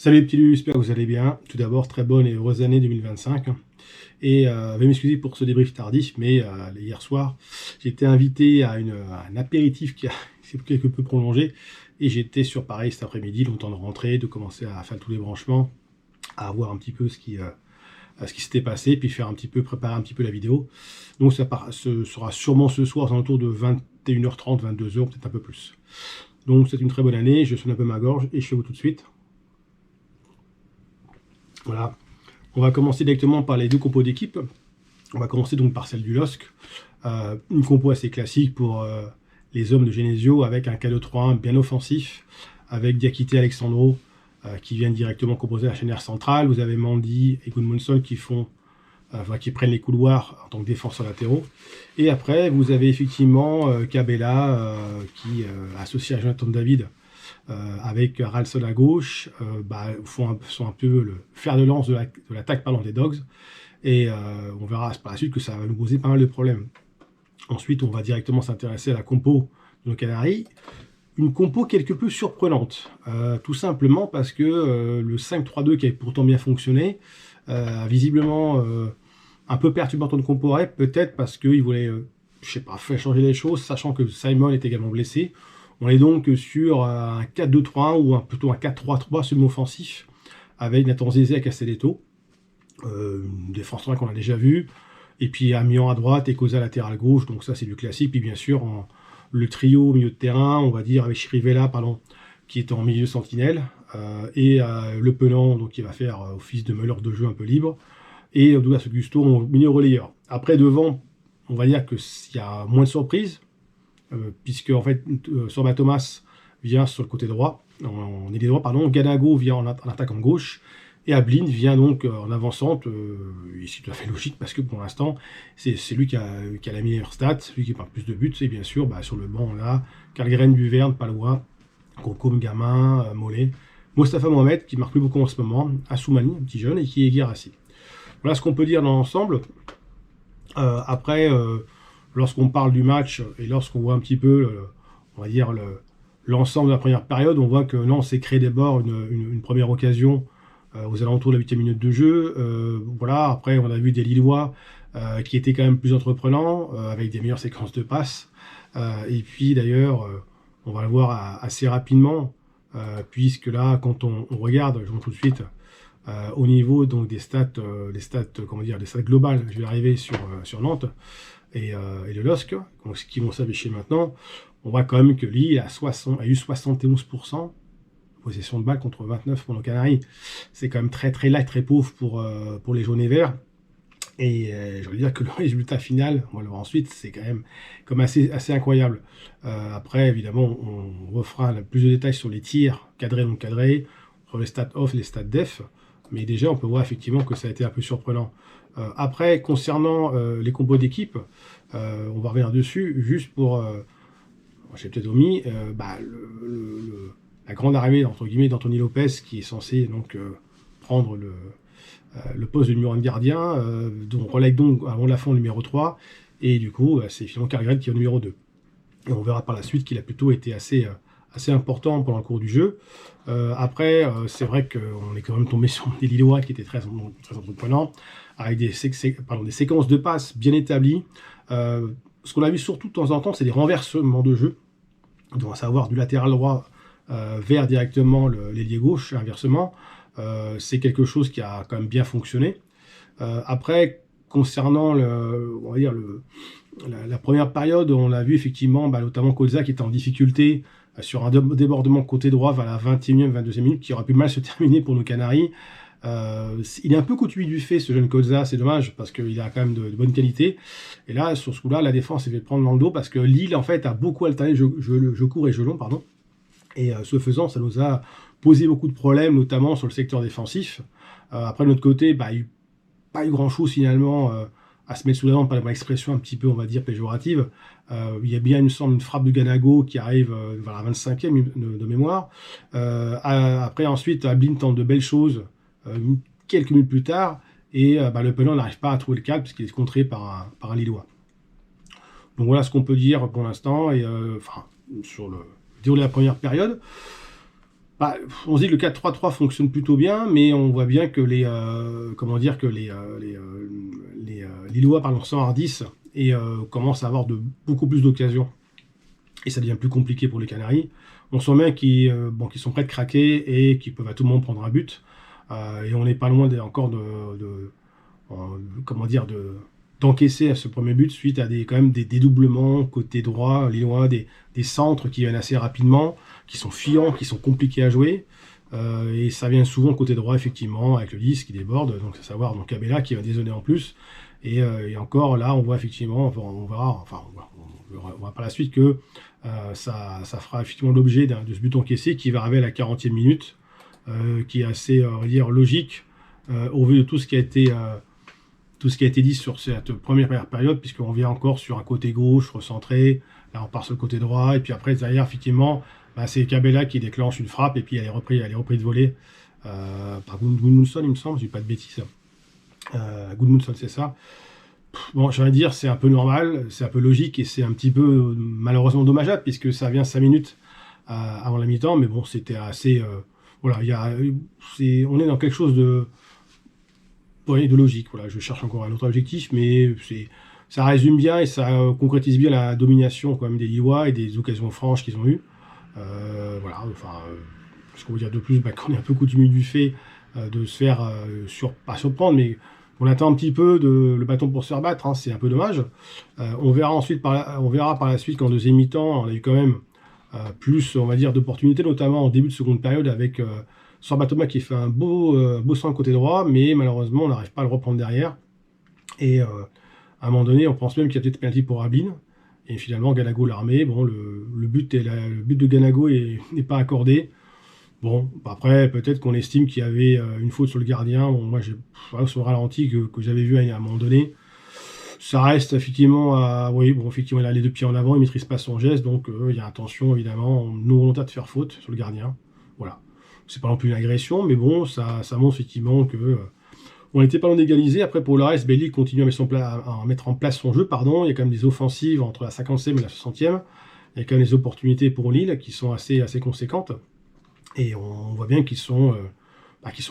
Salut les petits loups, j'espère que vous allez bien. Tout d'abord, très bonne et heureuse année 2025. Et veuillez m'excuser pour ce débrief tardif, mais hier soir, j'ai été invité à un apéritif qui s'est quelque peu prolongé. Et j'étais sur Paris cet après-midi, le temps de rentrer, de commencer à faire tous les branchements, à voir un petit peu ce qui s'était passé, puis préparer un petit peu la vidéo. Donc ce sera sûrement ce soir, autour de 21h30, 22h, peut-être un peu plus. Donc c'est une très bonne année, je sonne un peu ma gorge et je fais vous tout de suite. Voilà, on va commencer directement par les deux compos d'équipe. On va commencer donc par celle du LOSC. Une compo assez classique pour les hommes de Genesio avec un K2-3-1 bien offensif, avec Diakité Alexandro qui viennent directement composer la chaînière centrale. Vous avez Mandy et Gudmundsson qui prennent les couloirs en tant que défenseurs latéraux. Et après, vous avez effectivement Cabella qui, associé à Jonathan David, avec Ralston à gauche, sont un peu le fer de lance de l'attaque des Dogs. Et on verra par la suite que ça va nous poser pas mal de problèmes. Ensuite, on va directement s'intéresser à la compo de nos Canaries. Une compo quelque peu surprenante, tout simplement parce que le 5-3-2 qui avait pourtant bien fonctionné, a visiblement un peu perturbé en temps de compo, peut-être parce qu'il voulait, je sais pas, faire changer les choses, sachant que Simon est également blessé. On est donc sur un 4-2-3-1 ou plutôt un 4-3-3 semi-offensif avec Nathan Zézé à Castelletto, une défense qu'on a déjà vu, et puis Amiens à droite et Cosa latéral gauche, donc ça c'est du classique. Puis bien sûr le trio au milieu de terrain, on va dire avec Chirivella qui est en milieu sentinelle, et Le Penant donc qui va faire office de meneur de jeu un peu libre, et Douglas Augusto en milieu relayeur. Après devant, on va dire qu'il y a moins de surprises, puisque en fait Sorba Thomas vient sur le côté droit, en ailier droit, Ganago vient en attaque en gauche, et Ablin vient donc en avançante. C'est tout à fait logique parce que pour l'instant c'est lui qui a la meilleure stat, celui qui marque plus de buts. Et bien sûr sur le banc on a Karlgren, Duverne, Palois, Kokom, Gamin, Mollet, Mostafa Mohamed qui marque plus beaucoup en ce moment, Assoumani, un petit jeune, et qui est Guirassi. Voilà ce qu'on peut dire dans l'ensemble. Après, lorsqu'on parle du match et lorsqu'on voit un petit peu, on va dire, l'ensemble de la première période, on voit que Lens s'est créé d'abord une première occasion aux alentours de la 8e minute de jeu. Voilà. Après, on a vu des Lillois qui étaient quand même plus entreprenants, avec des meilleures séquences de passes. Et puis d'ailleurs, on va le voir assez rapidement, puisque là, quand on regarde, je montre tout de suite, au niveau donc des stats, les stats globales, je vais arriver sur Nantes et le LOSC, donc, qui vont s'afficher maintenant. On voit quand même que Lille a eu 71% de possession de balle contre 29 pour nos Canaries. C'est quand même très très light, très pauvre pour les jaunes et verts. Et je veux dire que le résultat final, on va le voir ensuite, c'est quand même comme assez incroyable. Après, évidemment, on refera plus de détails sur les tirs cadrés, non cadrés, sur les stats off, les stats def. Mais déjà, on peut voir effectivement que ça a été un peu surprenant. Après, concernant les combos d'équipe, on va revenir dessus, juste pour... j'ai peut-être omis, la grande arrivée, entre guillemets, d'Anthony Lopez, qui est censé donc prendre le poste de numéro 1 de gardien, dont on relègue donc avant la fin au numéro 3, et du coup, c'est finalement Karlgren qui est au numéro 2. Et on verra par la suite qu'il a plutôt été assez important pendant le cours du jeu. Après, c'est vrai qu'on est quand même tombé sur des Lillois qui étaient très entreprenants, avec des séquences de passes bien établies. Ce qu'on a vu surtout de temps en temps, c'est des renversements de jeu, donc à savoir du latéral droit vers directement l'ailier gauche, inversement. C'est quelque chose qui a quand même bien fonctionné. Après, concernant on va dire la première période, on a vu effectivement notamment Colza qui était en difficulté sur un débordement côté droit vers la 20e, 22e minute, qui aurait pu mal se terminer pour nos Canaries. Il est un peu coutumier du fait, ce jeune Colza, c'est dommage, parce qu'il a quand même de bonnes qualités. Et là, sur ce coup-là, la défense s'est fait prendre dans le dos, parce que Lille, en fait, a beaucoup alterné jeu court et jeu long, pardon. Et ce faisant, ça nous a posé beaucoup de problèmes, notamment sur le secteur défensif. Après, de notre côté, il n'y a pas eu grand-chose finalement à se mettre sous la dent, par l'expression un petit peu, on va dire, péjorative. Il y a bien, il me semble, une frappe de Ganago qui arrive vers la 25e de mémoire. Après, ensuite, Ablin tente de belles choses quelques minutes plus tard, et Le Penant n'arrive pas à trouver le calme puisqu'il est contré par un Lillois. Donc voilà ce qu'on peut dire pour l'instant, et sur le déroulé de la première période. Bah, on se dit que le 4-3-3 fonctionne plutôt bien, mais on voit bien que comment dire, que les Lillois s'enhardissent et commencent à avoir beaucoup plus d'occasions. Et ça devient plus compliqué pour les Canaries. On sent bien qu'ils sont prêts de craquer et qu'ils peuvent à tout moment prendre un but. Et on n'est pas loin encore comment dire, d'encaisser à ce premier but suite à quand même des dédoublements côté droit, lillois, des centres qui viennent assez rapidement, qui sont fiants, qui sont compliqués à jouer. Et ça vient souvent côté droit, effectivement, avec le 10 qui déborde, donc à savoir donc Abella qui va dézonner en plus. Et encore là, on voit effectivement, on verra par la suite que ça fera effectivement l'objet de ce but encaissé qui va arriver à la 40e minute, qui est assez, on va dire, logique au vu de tout ce qui a été dit sur cette première période, puisqu'on vient encore sur un côté gauche recentré, là on part sur le côté droit, et puis après derrière effectivement c'est Cabella qui déclenche une frappe, et puis elle est reprise de volée par Gudmundsson, il me semble, je dis pas de bêtises. Gudmundsson, c'est ça. Bon, j'allais dire, c'est un peu normal, c'est un peu logique, et c'est un petit peu malheureusement dommageable, puisque ça vient 5 minutes avant la mi-temps, mais bon, c'était assez... voilà, on est dans quelque chose de logique. Voilà, je cherche encore un autre objectif, mais ça résume bien et ça concrétise bien la domination quand même des Lillois et des occasions franches qu'ils ont eues. Voilà, enfin, ce qu'on veut dire de plus, qu'on est un peu coutumier du fait de se faire, pas surprendre, mais on attend un petit peu le bâton pour se faire battre, hein, c'est un peu dommage. On verra par la suite qu'en deuxième mi-temps, on a eu quand même plus, on va dire, d'opportunités, notamment en début de seconde période avec Sorba Thomas qui fait un beau centre côté droit, mais malheureusement on n'arrive pas à le reprendre derrière. Et à un moment donné, on pense même qu'il y a peut-être penalty pour Ablin. Et finalement, Ganago l'a remet. Bon, le but de Ganago n'est pas accordé. Bon, après, peut-être qu'on estime qu'il y avait une faute sur le gardien. Bon, moi, sur le ralenti que j'avais vu à un moment donné, ça reste effectivement oui, bon, effectivement, il a les deux pieds en avant, il ne maîtrise pas son geste, donc il y a intention, évidemment, non volontaire de faire faute sur le gardien. Voilà. C'est pas non plus une agression, mais bon, ça montre effectivement que on n'était pas loin d'égaliser. Après, pour le reste, Lille continue à mettre en place son jeu. Pardon. Il y a quand même des offensives entre la 50e et la 60e. Il y a quand même des opportunités pour Lille qui sont assez conséquentes. Et on voit bien qu'ils sont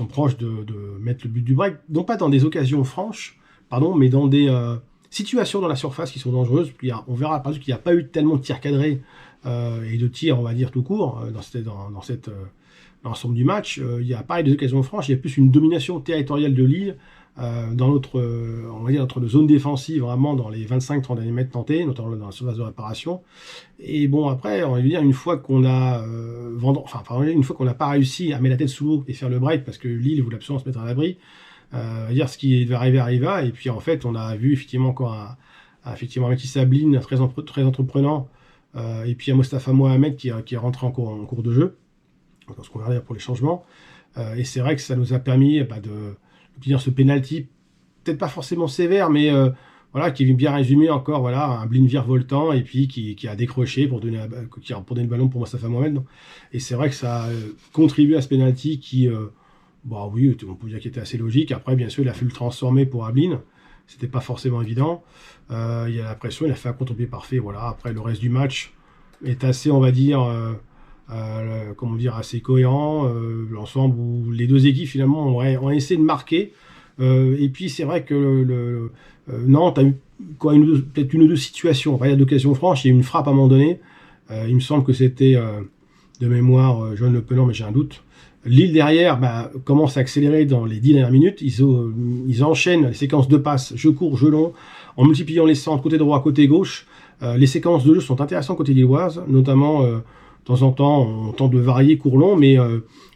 proches de mettre le but du break. Non pas dans des occasions franches, mais dans des situations dans la surface qui sont dangereuses. On verra par exemple qu'il n'y a pas eu tellement de tirs cadrés et de tirs, on va dire, tout court dans l'ensemble du match. Il y a pareil des occasions franches, il y a plus une domination territoriale de Lille dans notre zone défensive, vraiment dans les 25-30 derniers mètres tentés, notamment dans la surface de réparation. Et bon, après, on va dire, une fois qu'on n'a pas réussi à mettre la tête sous l'eau et faire le break, parce que Lille voulait absolument se mettre à l'abri, dire ce qui devait arriver arriva, et puis en fait, on a vu effectivement encore effectivement avec Ablin très entreprenant, et puis un Mostafa Mohamed qui est rentré en cours de jeu, parce qu'on regarde pour les changements, et c'est vrai que ça nous a permis d'obtenir ce penalty, peut-être pas forcément sévère, mais voilà, qui vient bien résumer encore, voilà, un Blin virevoltant et puis qui a décroché pour donner le ballon pour Mostafa Mohamed. Et c'est vrai que ça a contribué à ce penalty qui, oui, on peut dire qu'il était assez logique. Après, bien sûr, il a fallu le transformer pour Ablin. C'était pas forcément évident. Il y a la pression, il a fait un contre-pied parfait. Voilà. Après, le reste du match est assez, on va dire, assez cohérent. L'ensemble où les deux équipes, finalement, ont essayé de marquer. Et puis, c'est vrai que Nantes a eu peut-être une ou deux situations. Enfin, il y a d'occasions franches. Il y a eu une frappe à un moment donné. Il me semble que c'était de mémoire Joanne Le Penant, mais j'ai un doute. Lille derrière commence à accélérer dans les 10 dernières minutes. Ils enchaînent les séquences de passes, jeu court, jeu long, en multipliant les centres côté droit, côté gauche. Les séquences de jeu sont intéressantes côté lilloise, notamment de temps en temps on tente de varier court long, mais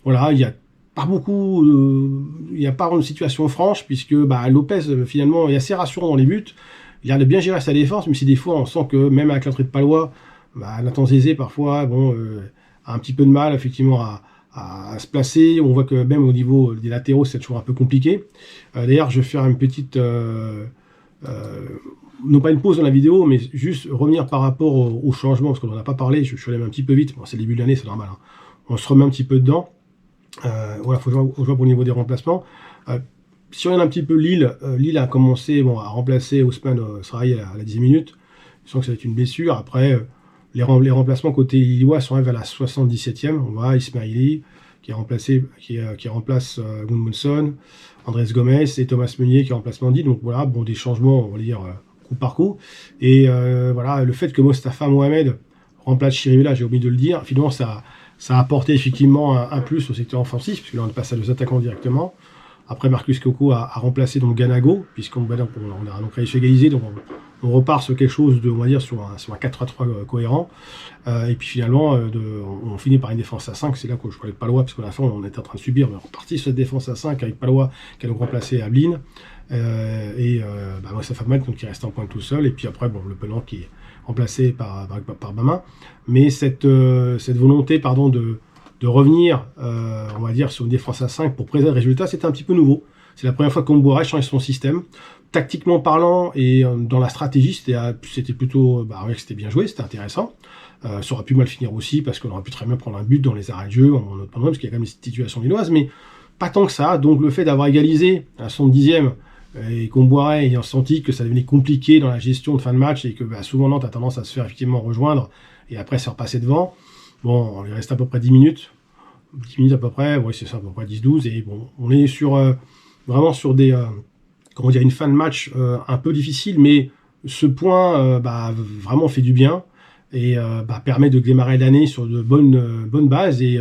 voilà, il n'y a pas beaucoup, il n'y a pas une situation franche puisque Lopez finalement est assez rassurant dans les buts. Il a l'air de bien gérer sa défense, même si des fois on sent que même avec l'entrée de Palois, Nathan Zézé parfois a un petit peu de mal effectivement à se placer. On voit que même au niveau des latéraux, c'est toujours un peu compliqué. D'ailleurs, je vais faire une petite... non pas une pause dans la vidéo, mais juste revenir par rapport au changement, parce qu'on n'en a pas parlé. Je suis allé un petit peu vite. Bon, c'est le début de l'année, c'est normal. Hein. On se remet un petit peu dedans. Voilà, il faut jouer pour le niveau des remplacements. Si on regarde un petit peu Lille, Lille a commencé à remplacer Ousmane Saraï à la 10e minute. Je sens que ça va être une blessure. Après... Les remplacements côté lillois sont arrivés à la 77e. On voit Ismaili qui remplace Gudmundsson, Andrés Gomes et Thomas Meunier qui remplace Mendy. Donc voilà, bon, des changements, on va dire, coup par coup. Et voilà, le fait que Mostafa Mohamed remplace Chirivella, j'ai oublié de le dire, finalement ça a apporté effectivement un plus au secteur offensif, puisque là on passe à deux attaquants directement. Après, Marcus Coco a remplacé donc Ganago, puisqu'on a donc réussi à égaliser, donc on repart sur quelque chose de, on va dire, sur un 4-3-3 cohérent. Et puis finalement, on finit par une défense à 5, c'est là que je parlais de Palois, parce qu'à la fin, on était en train de subir, mais on est reparti sur cette défense à 5 avec Palois, qui a donc remplacé Ablin, Mostafa Mohamed, donc qui reste en pointe tout seul, et puis après, bon, le Penant qui est remplacé par Bama. Mais cette volonté, pardon, de revenir, on va dire, sur une défense à 5 pour préserver le résultat, c'était un petit peu nouveau. C'est la première fois qu'Omboura change son système. Tactiquement parlant et dans la stratégie, c'était plutôt, c'était bien joué, c'était intéressant. Ça aurait pu mal finir aussi, parce qu'on aurait pu très bien prendre un but dans les arrêts de jeu, parce qu'il y a quand même des situations lilloises, mais pas tant que ça. Donc le fait d'avoir égalisé à son 10e, et Comboiré ayant senti que ça devenait compliqué dans la gestion de fin de match, et que souvent Nantes a tendance à se faire effectivement rejoindre, et après se repasser devant. Bon, il reste à peu près 10 minutes. 10 minutes à peu près, ouais, c'est ça, à peu près 10-12. Et bon, on est vraiment sur une fin de match un peu difficile, mais ce point vraiment fait du bien et permet de démarrer l'année sur de bonnes bases. Et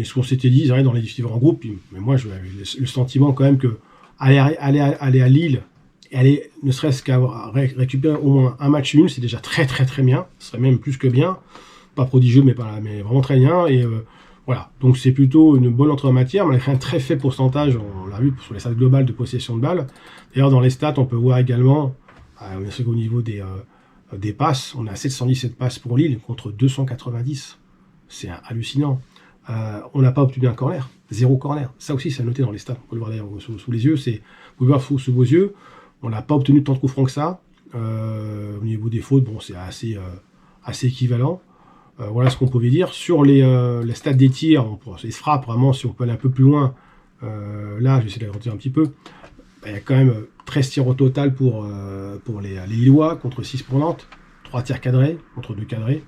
ce qu'on s'était dit dans les différents groupes, mais moi j'avais le sentiment quand même que aller à Lille et aller ne serait-ce qu'à récupérer au moins un match nul, c'est déjà très très très bien. Ce serait même plus que bien. Pas prodigieux, mais vraiment très bien. Et voilà, donc c'est plutôt une bonne entrée en matière, malgré un très faible pourcentage, on l'a vu sur les stats globales de possession de balles. D'ailleurs, dans les stats, on peut voir également, au niveau des passes, on a 717 passes pour Lille contre 290. C'est hallucinant. On n'a pas obtenu un corner, 0 corner. Ça aussi, c'est noté dans les stats. On peut le voir d'ailleurs sous les yeux. Vous pouvez voir sous vos yeux. On n'a pas obtenu tant de coups francs que ça. Au niveau des fautes, bon, c'est assez équivalent. Voilà ce qu'on pouvait dire. Sur les stats des tirs, les frappes, vraiment, si on peut aller un peu plus loin, là, je vais essayer de retirer un petit peu. Il y a quand même 13 tirs au total pour les Lillois, contre 6 pour Nantes, 3 tirs cadrés, contre 2 cadrés.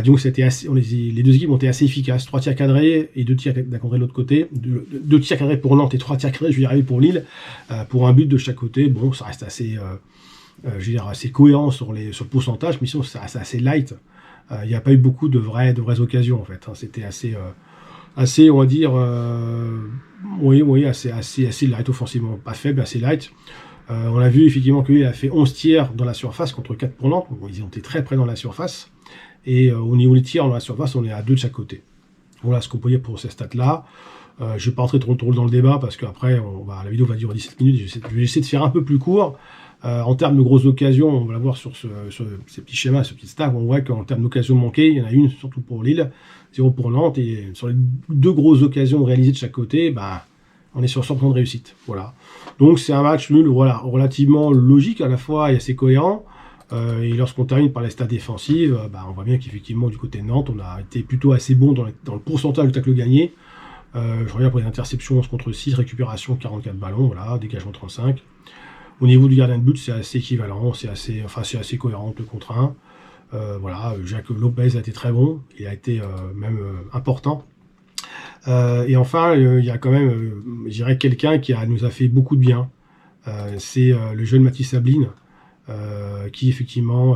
Donc c'était les deux équipes ont été assez efficaces. 3 tirs cadrés et 2 tirs cadrés de l'autre côté. 2 tirs cadrés pour Nantes et 3 tirs cadrés, je vais y arriver, pour Lille, pour un but de chaque côté. Bon, ça reste assez cohérent sur le pourcentage, mais sinon, c'est assez light. Il n'y a pas eu beaucoup de vraies occasions, en fait. C'était assez, on va dire, assez light offensivement. Pas faible, assez light. On a vu effectivement qu'il a fait 11 tirs dans la surface contre 4 pour Nantes. Bon, ils ont été très près dans la surface. Et au niveau des tirs dans la surface, on est à 2 de chaque côté. Voilà ce qu'on peut dire pour ces stats-là. Je ne vais pas rentrer trop dans le débat, parce qu'après, la vidéo va durer 17 minutes. Je vais essayer de faire un peu plus court. En termes de grosses occasions, on va la voir sur ces petits schémas, ce petit stat, on voit qu'en termes d'occasions manquées, il y en a une surtout pour Lille, 0 pour Nantes, et sur les 2 grosses occasions réalisées de chaque côté, on est sur 100% de réussite. Voilà. Donc c'est un match nul, relativement logique à la fois et assez cohérent. Et lorsqu'on termine par les stats défensives, on voit bien qu'effectivement du côté de Nantes, on a été plutôt assez bon dans le pourcentage de tacles gagnés. Je regarde pour les interceptions 11 contre 6, récupération 44 ballons, voilà, dégagement 35. Au niveau du gardien de but, c'est assez équivalent, c'est assez cohérent, 2 contre 1. Voilà, Jacques Lopez a été très bon, il a été même important. Et enfin, il y a quand même, je dirais, quelqu'un qui nous a fait beaucoup de bien. C'est le jeune Mathis Ablin, qui effectivement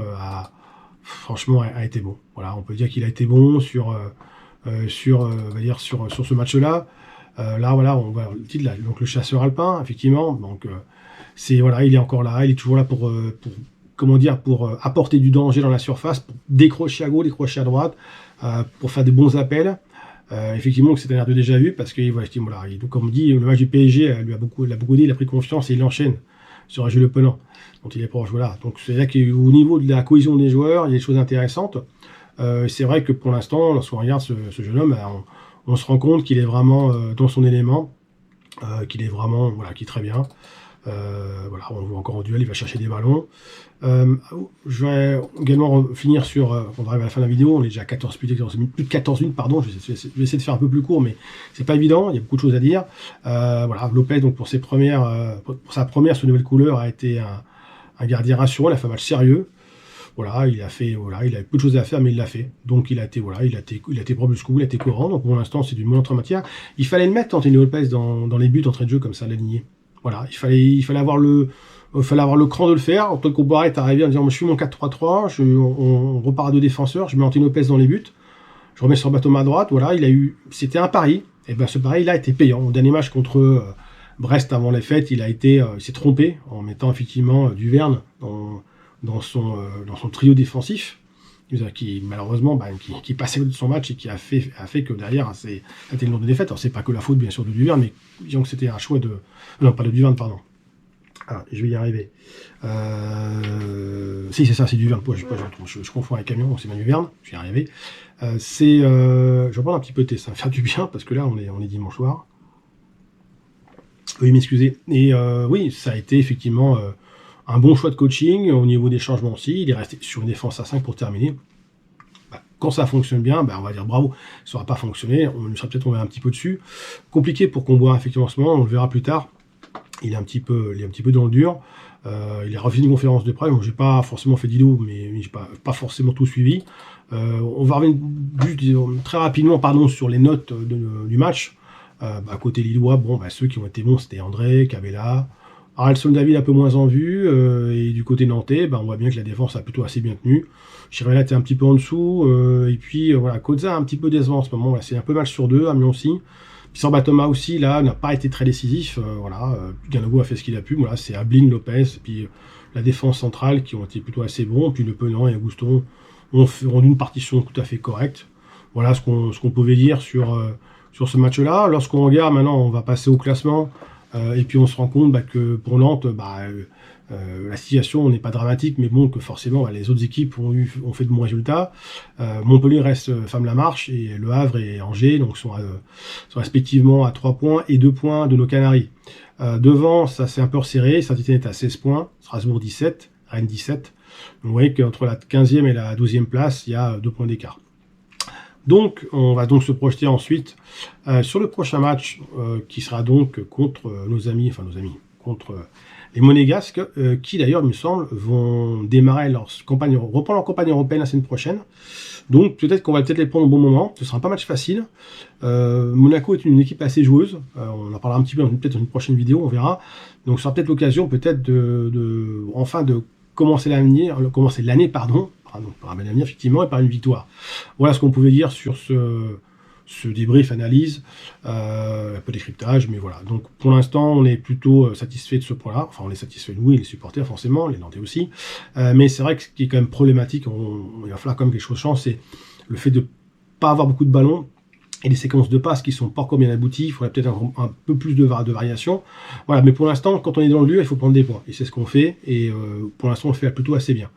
franchement a été bon. Voilà, on peut dire qu'il a été bon sur ce match-là. Là, voilà, on voit le titre là, donc le chasseur alpin, effectivement. Donc il est encore là, il est toujours là pour apporter du danger dans la surface, pour décrocher à gauche, décrocher à droite, pour faire des bons appels. Effectivement, c'est un air de déjà vu, parce que comme on dit, le match du PSG il a beaucoup aidé, il a pris confiance et il enchaîne sur un jeu Le Penant, dont il est proche. Voilà. Donc c'est là qu'au niveau de la cohésion des joueurs, il y a des choses intéressantes. C'est vrai que pour l'instant, lorsqu'on regarde ce jeune homme, on se rend compte qu'il est vraiment dans son élément, qu'il est très bien. On le voit encore en duel, il va chercher des ballons. Je vais également finir on arrive à la fin de la vidéo, on est déjà à 14 plus de 14 minutes, pardon, je vais essayer de faire un peu plus court, mais c'est pas évident, il y a beaucoup de choses à dire. Lopez, donc pour sa première sur nouvelle couleur, a été un gardien rassurant, il a fait un match sérieux. Voilà, il avait peu de choses à faire, mais il l'a fait. Donc il a été propre jusqu'au bout, il a été courant. Donc pour l'instant, c'est du montre en matière. Il fallait le mettre, Anthony Lopez, dans les buts d'entrée de jeu comme ça, l'aligner. Voilà, il fallait avoir le cran de le faire. Antoine Comboiré est arrivé en disant, je suis mon 4-3-3, on repart à 2 défenseurs, je mets Anthony Lopez dans les buts, je remets Sorbatoma à droite. Voilà, c'était un pari. Et ben ce pari-là était payant. Au dernier match contre Brest avant les fêtes, il s'est trompé en mettant effectivement Duverne dans son trio défensif, qui malheureusement qui passait de son match et qui a fait que derrière c'était le nom de défaite. Alors c'est pas que la faute bien sûr de Duverne, mais disons que c'était un choix de... Non, pas de Duverne, pardon. Ah, je vais y arriver. Si, c'est ça, c'est Duverne. Je confonds avec Camion, c'est Manu Duverne, je vais y arriver. Je vais prendre un petit peu de thé, ça va faire du bien, parce que là, on est dimanche soir. Oui, m'excusez. Et oui, ça a été effectivement un bon choix de coaching. Au niveau des changements aussi, il est resté sur une défense à 5 pour terminer. Quand ça fonctionne bien, on va dire bravo. Ça n'aura pas fonctionné, on lui sera peut-être tombé un petit peu dessus. Compliqué pour Comboiré effectivement en ce moment, on le verra plus tard. Il est un petit peu dans le dur. Il a refait une conférence de presse. J'ai pas forcément fait d'idées, mais j'ai pas forcément tout suivi. On va revenir très rapidement sur les notes du match. Côté Lillois, ceux qui ont été bons, c'était André, Cabella, Haralson David un peu moins en vue. Et du côté nantais, on voit bien que la défense a plutôt assez bien tenu. Chirella était un petit peu en dessous. Et puis voilà, Koza un petit peu décevant en ce moment. C'est un peu match sur 2, Amiens aussi. Puis Sorbatoma aussi, là, n'a pas été très décisif. Ganago a fait ce qu'il a pu. Voilà, c'est Ablin, Lopez, et puis la défense centrale qui ont été plutôt assez bons. Puis Le Penant et Auguston ont rendu une partition tout à fait correcte. Voilà ce qu'on pouvait dire sur ce match-là. Lorsqu'on regarde, maintenant, on va passer au classement. Et puis on se rend compte que pour Nantes, la situation n'est pas dramatique, mais bon, que forcément les autres équipes ont fait de bons résultats. Montpellier ferme la marche, et Le Havre et Angers sont respectivement à 3 points et 2 points de nos Canaries. Devant, ça c'est un peu resserré, Saint-Étienne est à 16 points, Strasbourg 17, Rennes 17. Donc vous voyez qu'entre la 15e et la 12e place, il y a 2 points d'écart. Donc, on va donc se projeter ensuite sur le prochain match qui sera donc contre contre les Monégasques, qui d'ailleurs, il me semble, vont démarrer reprendre leur campagne européenne la semaine prochaine. Donc, peut-être qu'on va les prendre au bon moment. Ce sera pas un match facile. Monaco est une équipe assez joueuse. On en parlera un petit peu peut-être dans une prochaine vidéo, on verra. Donc, ce sera peut-être l'occasion de commencer l'année, par un bel avenir, effectivement, et par une victoire. Voilà ce qu'on pouvait dire sur ce débrief, analyse, un peu décryptage, mais voilà. Donc pour l'instant, on est plutôt satisfait de ce point-là. Enfin, on est satisfait, nous, et les supporters, forcément, les Nantais aussi. Mais c'est vrai que ce qui est quand même problématique, il va falloir quand même que les choses changent, c'est le fait de ne pas avoir beaucoup de ballons et des séquences de passes qui sont pas encore bien abouties. Il faudrait peut-être un peu plus de variation. Voilà, mais pour l'instant, quand on est dans le dur, il faut prendre des points. Et c'est ce qu'on fait. Et pour l'instant, on le fait plutôt assez bien.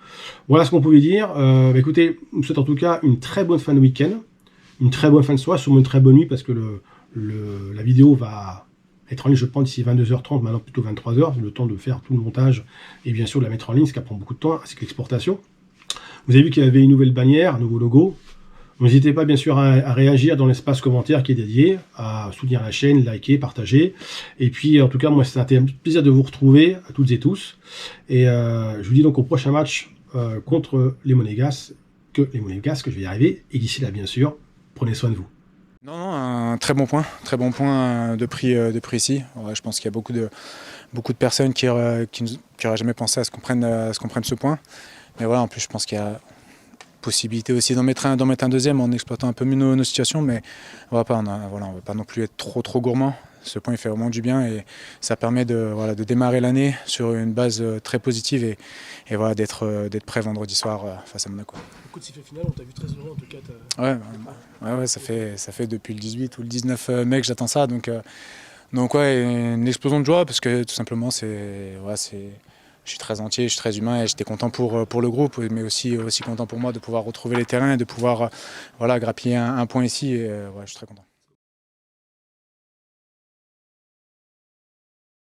Voilà ce qu'on pouvait dire. Écoutez, je vous souhaite en tout cas une très bonne fin de week-end, une très bonne fin de soirée, sûrement une très bonne nuit, parce que la vidéo va être en ligne, je pense, d'ici 22h30, maintenant plutôt 23h, le temps de faire tout le montage et bien sûr de la mettre en ligne, ce qui prend beaucoup de temps, ainsi que l'exportation. Vous avez vu qu'il y avait une nouvelle bannière, un nouveau logo. N'hésitez pas bien sûr à réagir dans l'espace commentaire qui est dédié, à soutenir la chaîne, liker, partager. Et puis en tout cas, moi c'était un plaisir de vous retrouver à toutes et tous. Et je vous dis donc au prochain match contre les Monégasques, je vais y arriver. Et d'ici là, bien sûr, prenez soin de vous. Non, un très bon point de prix ici. Ouais, je pense qu'il y a beaucoup de personnes qui n'auraient jamais pensé à ce qu'on prenne ce point. Mais voilà, en plus je pense qu'il y a possibilité aussi d'en mettre un deuxième en exploitant un peu mieux nos situations, mais on va pas non plus être trop gourmand. Ce point il fait vraiment du bien et ça permet de démarrer l'année sur une base très positive et voilà, d'être prêt vendredi soir face à Monaco. Coup de sifflet final, on t'a vu très heureux en tout cas. Ouais, ça fait depuis le 18 ou le 19 mai que j'attends ça, donc ouais, une explosion de joie parce que tout simplement je suis très entier, je suis très humain et j'étais content pour le groupe, mais aussi content pour moi de pouvoir retrouver les terrains et de pouvoir grappiller un point ici. Et, je suis très content.